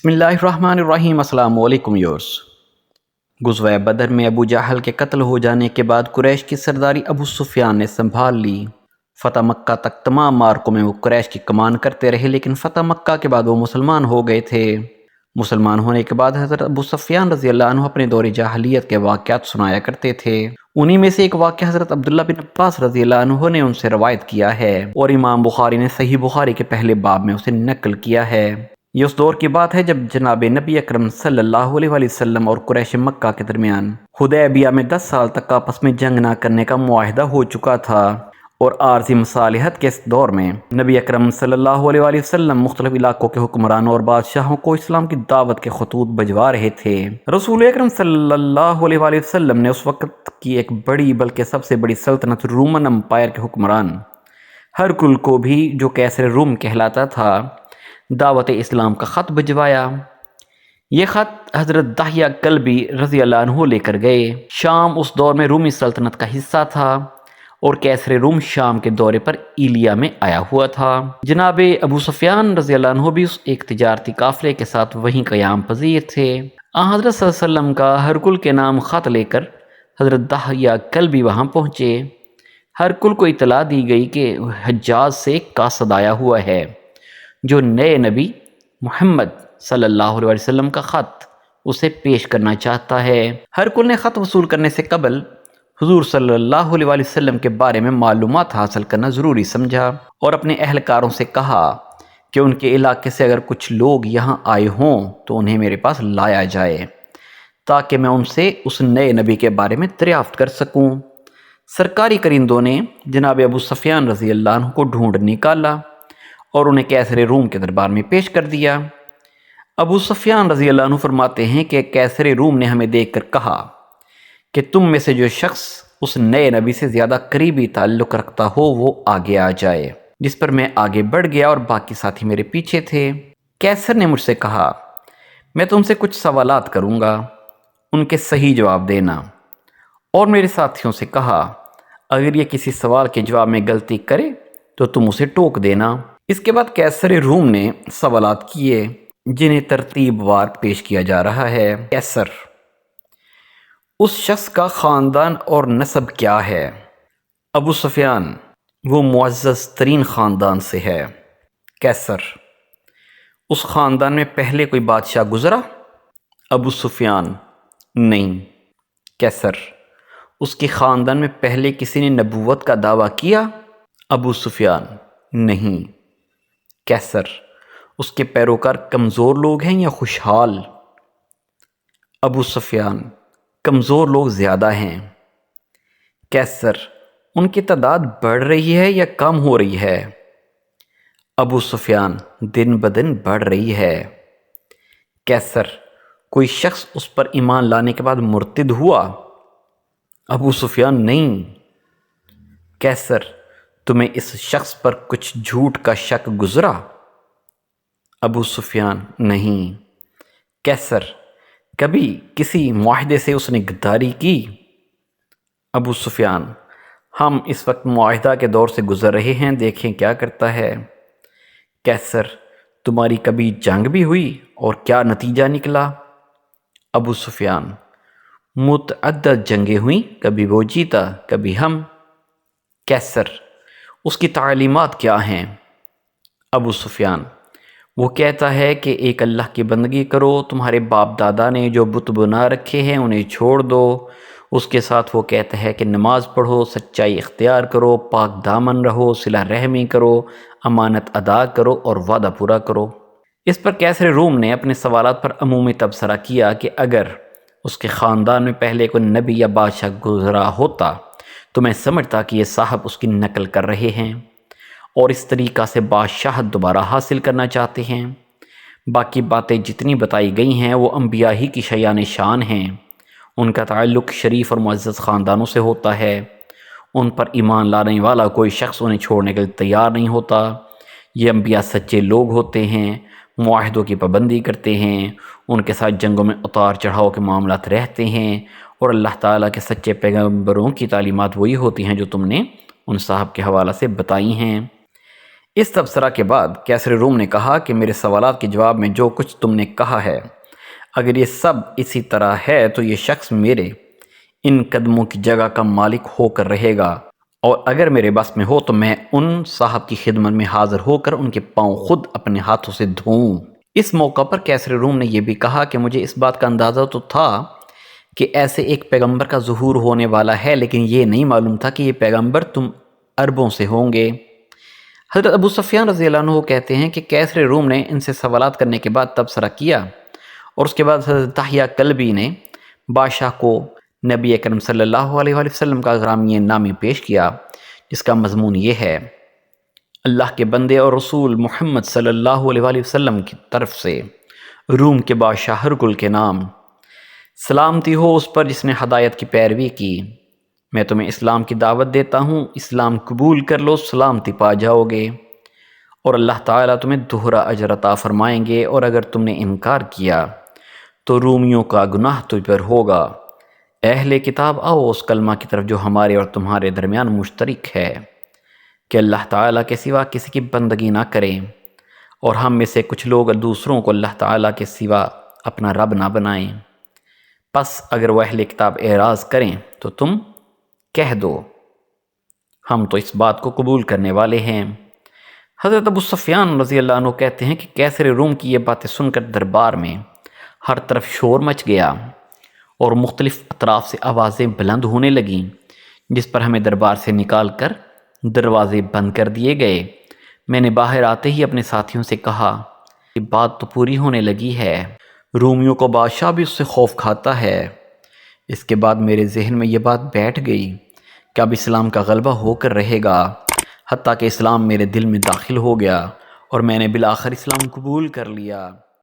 بسم اللہ الرحمن الرحیم۔ السلام علیکم یورس۔ غزوہ بدر میں ابو جہل کے قتل ہو جانے کے بعد قریش کی سرداری ابو سفیان نے سنبھال لی۔ فتح مکہ تک تمام مارکوں میں وہ قریش کی کمان کرتے رہے، لیکن فتح مکہ کے بعد وہ مسلمان ہو گئے تھے۔ مسلمان ہونے کے بعد حضرت ابو سفیان رضی اللہ عنہ اپنے دور جاہلیت کے واقعات سنایا کرتے تھے۔ انہی میں سے ایک واقعہ حضرت عبداللہ بن عباس رضی اللہ عنہ نے ان سے روایت کیا ہے، اور امام بخاری نے صحیح بخاری کے پہلے باب میں اسے نقل کیا ہے۔ یہ اس دور کی بات ہے جب جناب نبی اکرم صلی اللہ علیہ وسلم اور قریش مکہ کے درمیان حدیبیہ میں 10 سال تک آپس میں جنگ نہ کرنے کا معاہدہ ہو چکا تھا، اور عارضی مصالحت کے اس دور میں نبی اکرم صلی اللہ علیہ وسلم مختلف علاقوں کے حکمرانوں اور بادشاہوں کو اسلام کی دعوت کے خطوط بھجوا رہے تھے۔ رسول اکرم صلی اللہ علیہ وسلم نے اس وقت کی ایک بڑی بلکہ سب سے بڑی سلطنت رومن امپائر کے حکمران ہرقل کو بھی، جو کیسر روم کہلاتا تھا، دعوت اسلام کا خط بھجوایا۔ یہ خط حضرت دحیہ کلبی رضی اللہ عنہ لے کر گئے۔ شام اس دور میں رومی سلطنت کا حصہ تھا، اور کیسر روم شام کے دورے پر ایلیا میں آیا ہوا تھا۔ جناب ابو سفیان رضی اللہ عنہ بھی اس ایک تجارتی قافلے کے ساتھ وہیں قیام پذیر تھے۔ حضرت صلی اللہ علیہ وسلم کا ہرقل کے نام خط لے کر حضرت دحیہ کلبی وہاں پہنچے۔ ہرقل کو اطلاع دی گئی کہ حجاز سے ایک قاصد آیا ہوا ہے، جو نئے نبی محمد صلی اللہ علیہ وسلم کا خط اسے پیش کرنا چاہتا ہے۔ ہرقل نے خط وصول کرنے سے قبل حضور صلی اللہ علیہ وسلم کے بارے میں معلومات حاصل کرنا ضروری سمجھا، اور اپنے اہلکاروں سے کہا کہ ان کے علاقے سے اگر کچھ لوگ یہاں آئے ہوں تو انہیں میرے پاس لایا جائے، تاکہ میں ان سے اس نئے نبی کے بارے میں دریافت کر سکوں۔ سرکاری کرندوں نے جناب ابو سفیان رضی اللہ عنہ کو ڈھونڈ نکالا اور انہیں کیسر روم کے دربار میں پیش کر دیا۔ ابو سفیان رضی اللہ عنہ فرماتے ہیں کہ کیسر روم نے ہمیں دیکھ کر کہا کہ تم میں سے جو شخص اس نئے نبی سے زیادہ قریبی تعلق رکھتا ہو وہ آگے آ جائے، جس پر میں آگے بڑھ گیا اور باقی ساتھی میرے پیچھے تھے۔ کیسر نے مجھ سے کہا، میں تم سے کچھ سوالات کروں گا، ان کے صحیح جواب دینا، اور میرے ساتھیوں سے کہا اگر یہ کسی سوال کے جواب میں غلطی کرے تو تم اسے ٹوک دینا۔ اس کے بعد کیسر روم نے سوالات کیے جنہیں ترتیب وار پیش کیا جا رہا ہے۔ کیسر: اس شخص کا خاندان اور نسب کیا ہے؟ ابو سفیان: وہ معزز ترین خاندان سے ہے۔ کیسر: اس خاندان میں پہلے کوئی بادشاہ گزرا؟ ابو سفیان: نہیں۔ کیسر: اس کے خاندان میں پہلے کسی نے نبوت کا دعویٰ کیا؟ ابو سفیان: نہیں۔ کیسر: اس کے پیروکار کمزور لوگ ہیں یا خوشحال؟ ابو سفیان: کمزور لوگ زیادہ ہیں۔ کیسر: ان کی تعداد بڑھ رہی ہے یا کم ہو رہی ہے؟ ابو سفیان: دن بدن بڑھ رہی ہے۔ کیسر: کوئی شخص اس پر ایمان لانے کے بعد مرتد ہوا؟ ابو سفیان: نہیں۔ کیسر: تمہیں اس شخص پر کچھ جھوٹ کا شک گزرا؟ ابو سفیان: نہیں۔ کیسر: کبھی کسی معاہدے سے اس نے غداری کی؟ ابو سفیان: ہم اس وقت معاہدہ کے دور سے گزر رہے ہیں، دیکھیں کیا کرتا ہے۔ کیسر: تمہاری کبھی جنگ بھی ہوئی اور کیا نتیجہ نکلا؟ ابو سفیان: متعدد جنگیں ہوئیں، کبھی وہ جیتا کبھی ہم۔ کیسر: اس کی تعلیمات کیا ہیں؟ ابو سفیان: وہ کہتا ہے کہ ایک اللہ کی بندگی کرو، تمہارے باپ دادا نے جو بت بنا رکھے ہیں انہیں چھوڑ دو۔ اس کے ساتھ وہ کہتا ہے کہ نماز پڑھو، سچائی اختیار کرو، پاک دامن رہو، صلہ رحمی کرو، امانت ادا کرو اور وعدہ پورا کرو۔ اس پر کیسر روم نے اپنے سوالات پر عمومی تبصرہ کیا کہ اگر اس کے خاندان میں پہلے کوئی نبی یا بادشاہ گزرا ہوتا تو میں سمجھتا کہ یہ صاحب اس کی نقل کر رہے ہیں اور اس طریقہ سے بادشاہت دوبارہ حاصل کرنا چاہتے ہیں۔ باقی باتیں جتنی بتائی گئی ہیں وہ انبیاء ہی کی شیان شان ہیں، ان کا تعلق شریف اور معزز خاندانوں سے ہوتا ہے، ان پر ایمان لانے والا کوئی شخص انہیں چھوڑنے کے لیے تیار نہیں ہوتا۔ یہ انبیاء سچے لوگ ہوتے ہیں، معاہدوں کی پابندی کرتے ہیں، ان کے ساتھ جنگوں میں اتار چڑھاؤ کے معاملات رہتے ہیں، اور اللہ تعالیٰ کے سچے پیغمبروں کی تعلیمات وہی ہوتی ہیں جو تم نے ان صاحب کے حوالہ سے بتائی ہیں۔ اس تبصرہ کے بعد کیسر روم نے کہا کہ میرے سوالات کے جواب میں جو کچھ تم نے کہا ہے، اگر یہ سب اسی طرح ہے تو یہ شخص میرے ان قدموں کی جگہ کا مالک ہو کر رہے گا، اور اگر میرے بس میں ہو تو میں ان صاحب کی خدمت میں حاضر ہو کر ان کے پاؤں خود اپنے ہاتھوں سے دھوؤں۔ اس موقع پر کیسر روم نے یہ بھی کہا کہ مجھے اس بات کا اندازہ تو تھا کہ ایسے ایک پیغمبر کا ظہور ہونے والا ہے، لیکن یہ نہیں معلوم تھا کہ یہ پیغمبر تم عربوں سے ہوں گے۔ حضرت ابو سفیان رضی اللہ عنہ کہتے ہیں کہ کیسر روم نے ان سے سوالات کرنے کے بعد تبصرہ کیا، اور اس کے بعد حضرت دحیہ کلبی نے بادشاہ کو نبی اکرم صلی اللہ علیہ وآلہ وسلم کا غرامی نامہ پیش کیا، جس کا مضمون یہ ہے: اللہ کے بندے اور رسول محمد صلی اللہ علیہ وآلہ وسلم کی طرف سے روم کے بادشاہ ہرقل کے نام، سلامتی ہو اس پر جس نے ہدایت کی پیروی کی۔ میں تمہیں اسلام کی دعوت دیتا ہوں، اسلام قبول کر لو، سلامتی پا جاؤ گے، اور اللہ تعالیٰ تمہیں دوہرا اجر عطا فرمائیں گے، اور اگر تم نے انکار کیا تو رومیوں کا گناہ تجھ پر ہوگا۔ اہل کتاب آؤ اس کلمہ کی طرف جو ہمارے اور تمہارے درمیان مشترک ہے، کہ اللہ تعالیٰ کے سوا کسی کی بندگی نہ کریں، اور ہم میں سے کچھ لوگ دوسروں کو اللہ تعالیٰ کے سوا اپنا رب نہ بنائیں۔ پس اگر وہ اہل کتاب اعراض کریں تو تم کہہ دو ہم تو اس بات کو قبول کرنے والے ہیں۔ حضرت ابو سفیان رضی اللہ عنہ کہتے ہیں کہ کیسر روم کی یہ باتیں سن کر دربار میں ہر طرف شور مچ گیا اور مختلف اطراف سے آوازیں بلند ہونے لگیں، جس پر ہمیں دربار سے نکال کر دروازے بند کر دیے گئے۔ میں نے باہر آتے ہی اپنے ساتھیوں سے کہا کہ بات تو پوری ہونے لگی ہے، رومیوں کو بادشاہ بھی اس سے خوف کھاتا ہے۔ اس کے بعد میرے ذہن میں یہ بات بیٹھ گئی کہ اب اسلام کا غلبہ ہو کر رہے گا، حتیٰ کہ اسلام میرے دل میں داخل ہو گیا اور میں نے بالآخر اسلام قبول کر لیا۔